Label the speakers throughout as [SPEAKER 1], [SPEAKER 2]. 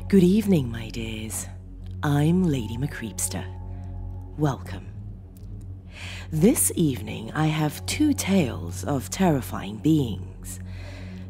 [SPEAKER 1] Good evening, my dears. I'm Lady Creepypasta. Welcome. This evening I have two tales of terrifying beings.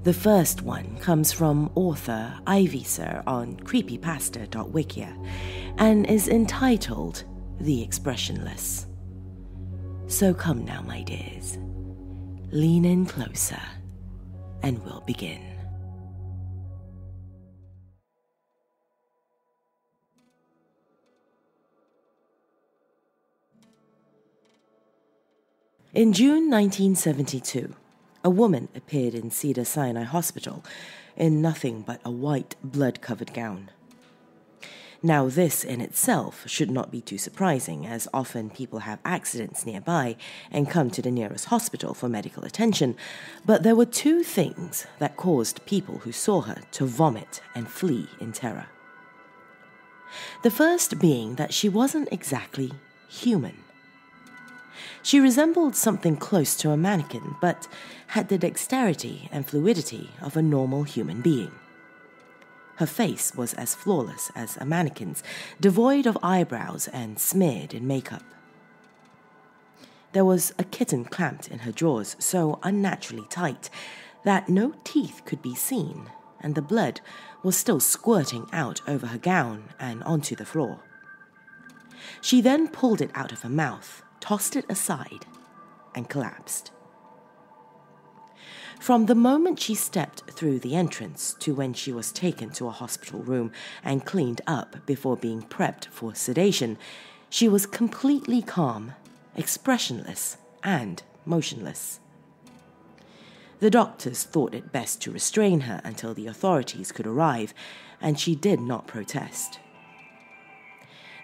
[SPEAKER 1] The first one comes from author Ivysir on creepypasta.wikia and is entitled The Expressionless. So come now, my dears. Lean in closer and we'll begin. In June 1972, a woman appeared in Cedars-Sinai Hospital in nothing but a white, blood-covered gown. Now, this in itself should not be too surprising, as often people have accidents nearby and come to the nearest hospital for medical attention, but there were two things that caused people who saw her to vomit and flee in terror. The first being that she wasn't exactly human. She resembled something close to a mannequin, but had the dexterity and fluidity of a normal human being. Her face was as flawless as a mannequin's, devoid of eyebrows and smeared in makeup. There was a kitten clamped in her jaws, so unnaturally tight that no teeth could be seen, and the blood was still squirting out over her gown and onto the floor. She then pulled it out of her mouth, tossed it aside, and collapsed. From the moment she stepped through the entrance to when she was taken to a hospital room and cleaned up before being prepped for sedation, she was completely calm, expressionless, and motionless. The doctors thought it best to restrain her until the authorities could arrive, and she did not protest.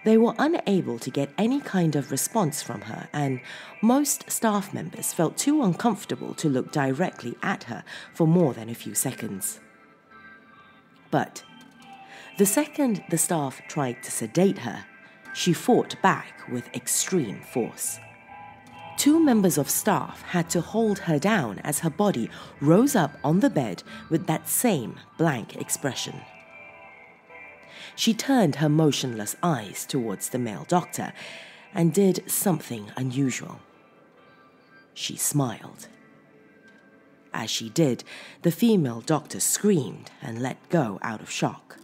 [SPEAKER 1] They were unable to get any kind of response from her, and most staff members felt too uncomfortable to look directly at her for more than a few seconds. But the second the staff tried to sedate her, she fought back with extreme force. Two members of staff had to hold her down as her body rose up on the bed with that same blank expression. She turned her motionless eyes towards the male doctor and did something unusual. She smiled. As she did, the female doctor screamed and let go out of shock.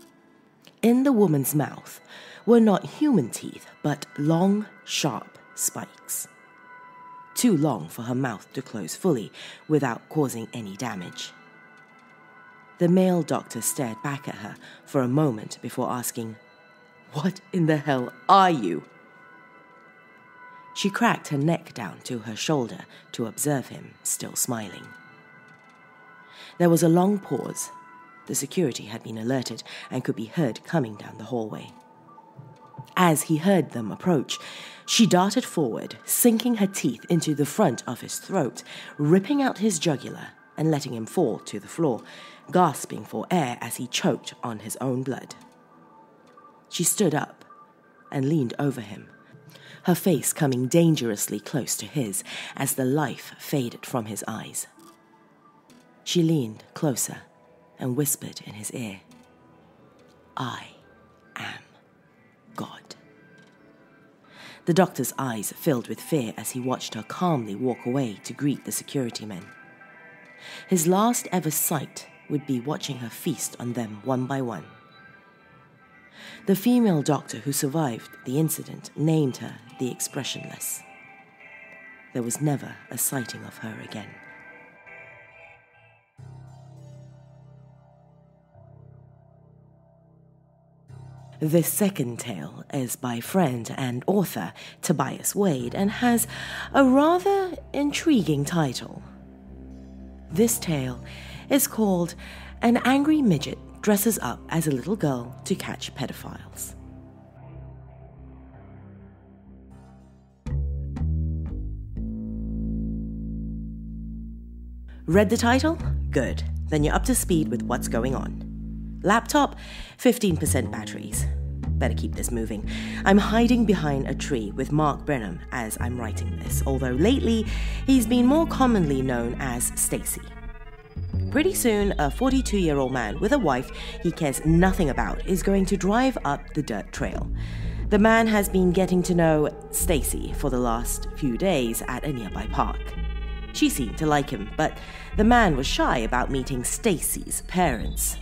[SPEAKER 1] In the woman's mouth were not human teeth, but long, sharp spikes. Too long for her mouth to close fully without causing any damage. The male doctor stared back at her for a moment before asking, "What in the hell are you?" She cracked her neck down to her shoulder to observe him, still smiling. There was a long pause. The security had been alerted and could be heard coming down the hallway. As he heard them approach, she darted forward, sinking her teeth into the front of his throat, ripping out his jugular and letting him fall to the floor, gasping for air as he choked on his own blood. She stood up and leaned over him, her face coming dangerously close to his as the life faded from his eyes. She leaned closer and whispered in his ear, "I am God." The doctor's eyes filled with fear as he watched her calmly walk away to greet the security men. His last ever sight would be watching her feast on them one by one. The female doctor who survived the incident named her the Expressionless. There was never a sighting of her again. This second tale is by friend and author Tobias and has a rather intriguing title. This tale is called An Angry Midget Dresses Up as a Little Girl to Catch Pedophiles. Read the title? Good. Then you're up to speed with what's going on. Laptop, 15% batteries. Better keep this moving. I'm hiding behind a tree with Mark Brenham as I'm writing this, although lately he's been more commonly known as Stacy. Pretty soon, a 42-year-old man with a wife he cares nothing about is going to drive up the dirt trail. The man has been getting to know Stacy for the last few days at a nearby park. She seemed to like him, but the man was shy about meeting Stacy's parents.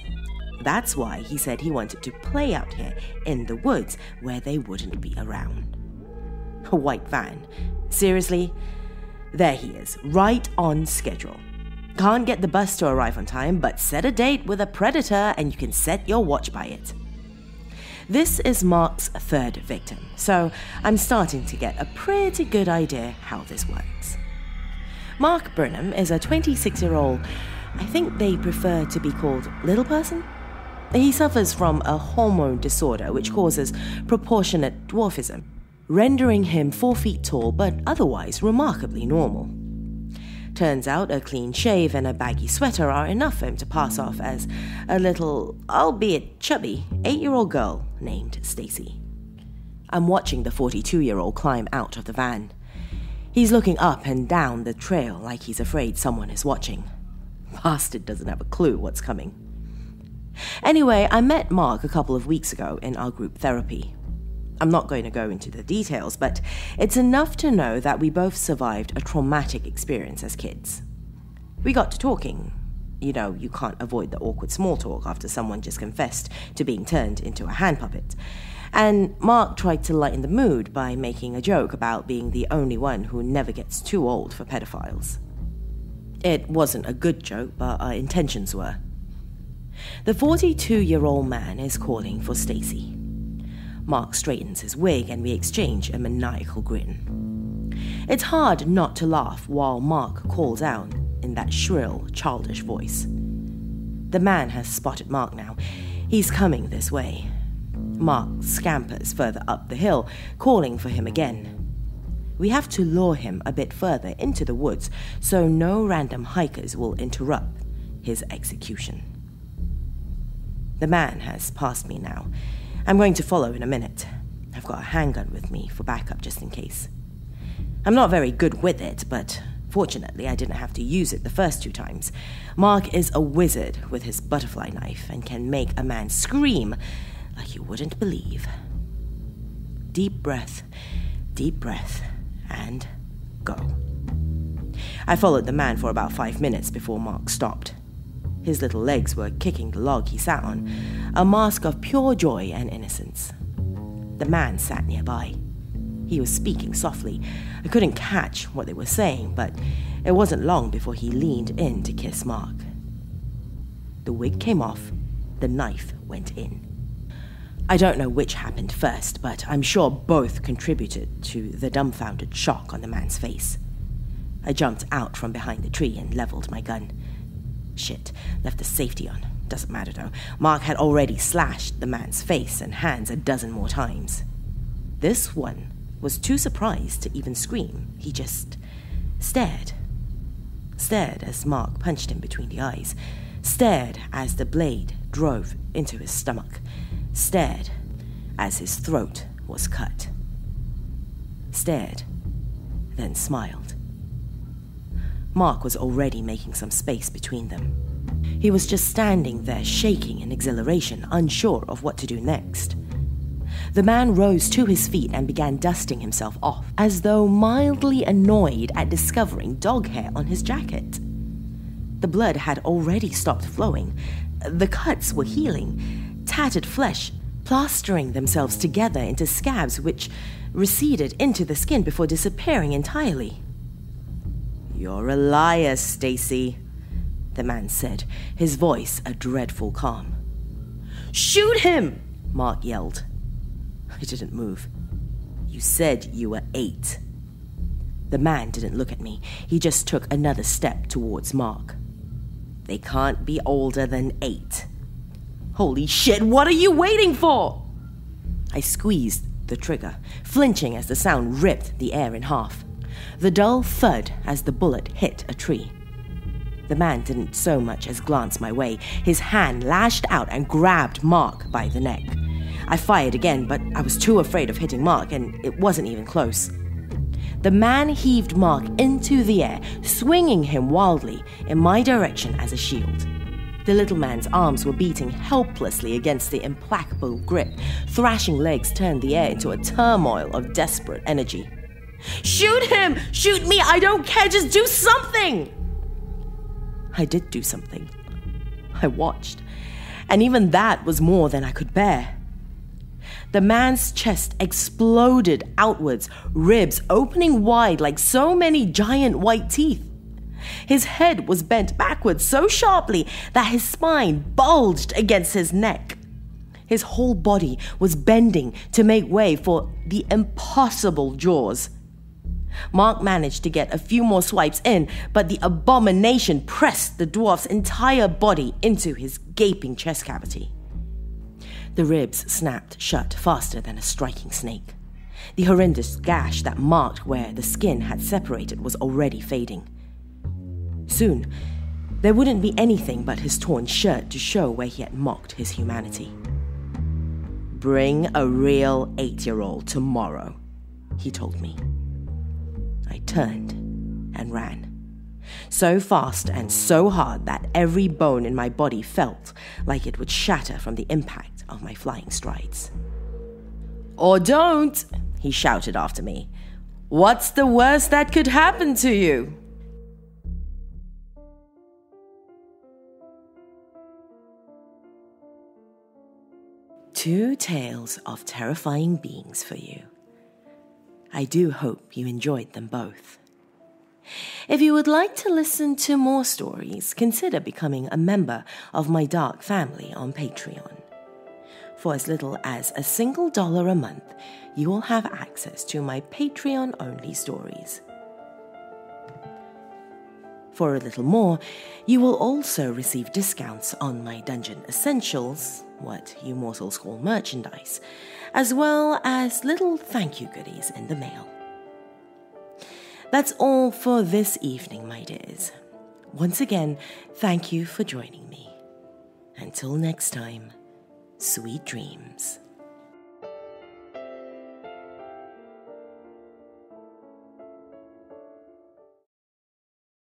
[SPEAKER 1] That's why he said he wanted to play out here in the woods where they wouldn't be around. A white van. Seriously? There he is, right on schedule. Can't get the bus to arrive on time, but set a date with a predator and you can set your watch by it. This is Mark's third victim, so I'm starting to get a pretty good idea how this works. Mark Burnham is a 26-year-old, I think they prefer to be called little person? He suffers from a hormone disorder which causes proportionate dwarfism, rendering him 4 feet tall but otherwise remarkably normal. Turns out a clean shave and a baggy sweater are enough for him to pass off as a little, albeit chubby, 8-year-old girl named Stacy. I'm watching the 42-year-old climb out of the van. He's looking up and down the trail like he's afraid someone is watching. Bastard doesn't have a clue what's coming. Anyway, I met Mark a couple of weeks ago in our group therapy. I'm not going to go into the details, but it's enough to know that we both survived a traumatic experience as kids. We got to talking. You know, you can't avoid the awkward small talk after someone just confessed to being turned into a hand puppet. And Mark tried to lighten the mood by making a joke about being the only one who never gets too old for pedophiles. It wasn't a good joke, but our intentions were. The 42-year-old man is calling for Stacy. Mark straightens his wig and we exchange a maniacal grin. It's hard not to laugh while Mark calls out in that shrill, childish voice. The man has spotted Mark now. He's coming this way. Mark scampers further up the hill, calling for him again. We have to lure him a bit further into the woods so no random hikers will interrupt his execution. The man has passed me now. I'm going to follow in a minute. I've got a handgun with me for backup just in case. I'm not very good with it, but fortunately I didn't have to use it the first 2 times. Mark is a wizard with his butterfly knife and can make a man scream like you wouldn't believe. Deep breath, and go. I followed the man for about 5 minutes before Mark stopped. His little legs were kicking the log he sat on, a mask of pure joy and innocence. The man sat nearby. He was speaking softly. I couldn't catch what they were saying, but it wasn't long before he leaned in to kiss Mark. The wig came off, the knife went in. I don't know which happened first, but I'm sure both contributed to the dumbfounded shock on the man's face. I jumped out from behind the tree and leveled my gun. Shit, left the safety on. Doesn't matter though. Mark had already slashed the man's face and hands a dozen more times. This one was too surprised to even scream. He just stared. Stared as Mark punched him between the eyes. Stared as the blade drove into his stomach. Stared as his throat was cut. Stared, then smiled. Mark was already making some space between them. He was just standing there shaking in exhilaration, unsure of what to do next. The man rose to his feet and began dusting himself off, as though mildly annoyed at discovering dog hair on his jacket. The blood had already stopped flowing. The cuts were healing, tattered flesh plastering themselves together into scabs which receded into the skin before disappearing entirely. "You're a liar, Stacy," the man said, his voice a dreadful calm. "Shoot him!" Mark yelled. I didn't move. "You said you were 8. The man didn't look at me. He just took another step towards Mark. "They can't be older than 8. "Holy shit, what are you waiting for?" I squeezed the trigger, flinching as the sound ripped the air in half. The dull thud as the bullet hit a tree. The man didn't so much as glance my way. His hand lashed out and grabbed Mark by the neck. I fired again, but I was too afraid of hitting Mark, and it wasn't even close. The man heaved Mark into the air, swinging him wildly in my direction as a shield. The little man's arms were beating helplessly against the implacable grip. Thrashing legs turned the air into a turmoil of desperate energy. "Shoot him! Shoot me! I don't care! Just do something!" I did do something. I watched, and even that was more than I could bear. The man's chest exploded outwards, ribs opening wide like so many giant white teeth. His head was bent backwards so sharply that his spine bulged against his neck. His whole body was bending to make way for the impossible jaws. Mark managed to get a few more swipes in, but the abomination pressed the dwarf's entire body into his gaping chest cavity. The ribs snapped shut faster than a striking snake. The horrendous gash that marked where the skin had separated was already fading. Soon, there wouldn't be anything but his torn shirt to show where he had mocked his humanity. "Bring a real 8-year-old tomorrow," he told me. I turned and ran. So fast and so hard that every bone in my body felt like it would shatter from the impact of my flying strides. "Or don't," he shouted after me. "What's the worst that could happen to you?" Two tales of terrifying beings for you. I do hope you enjoyed them both. If you would like to listen to more stories, consider becoming a member of my dark family on Patreon. For as little as $1 a month, you will have access to my Patreon-only stories. For a little more, you will also receive discounts on my Dungeon Essentials, what you mortals call merchandise, as well as little thank you goodies in the mail. That's all for this evening, my dears. Once again, thank you for joining me. Until next time, sweet dreams.